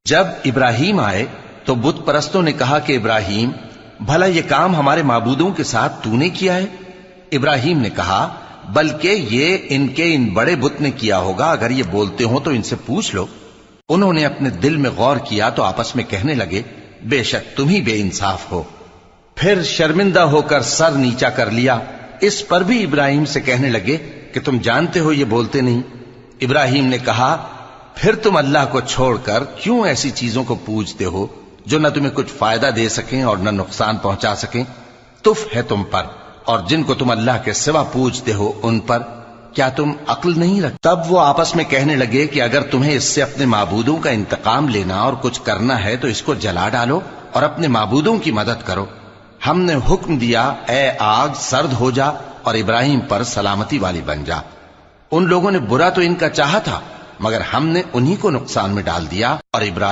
جب ابراہیم آئے تو بت پرستوں نے کہا کہ ابراہیم، بھلا یہ کام ہمارے معبودوں کے ساتھ تو نے کیا ہے؟ ابراہیم نے کہا، بلکہ یہ ان بڑے بت نے کیا ہوگا، اگر یہ بولتے ہوں تو ان سے پوچھ لو۔ انہوں نے اپنے دل میں غور کیا تو آپس میں کہنے لگے، بے شک تم ہی بے انصاف ہو۔ پھر شرمندہ ہو کر سر نیچا کر لیا۔ اس پر بھی ابراہیم سے کہنے لگے کہ تم جانتے ہو یہ بولتے نہیں۔ ابراہیم نے کہا، پھر تم اللہ کو چھوڑ کر کیوں ایسی چیزوں کو پوجتے ہو جو نہ تمہیں کچھ فائدہ دے سکیں اور نہ نقصان پہنچا سکیں؟ تف ہے تم پر اور جن کو تم اللہ کے سوا پوجتے ہو ان پر، کیا تم عقل نہیں رکھتے؟ تب وہ آپس میں کہنے لگے کہ اگر تمہیں اس سے اپنے معبودوں کا انتقام لینا اور کچھ کرنا ہے تو اس کو جلا ڈالو اور اپنے معبودوں کی مدد کرو۔ ہم نے حکم دیا، اے آگ سرد ہو جا اور ابراہیم پر سلامتی والی بن جا۔ ان لوگوں نے برا تو ان کا چاہا تھا، مگر ہم نے انہی کو نقصان میں ڈال دیا اور ابراہیم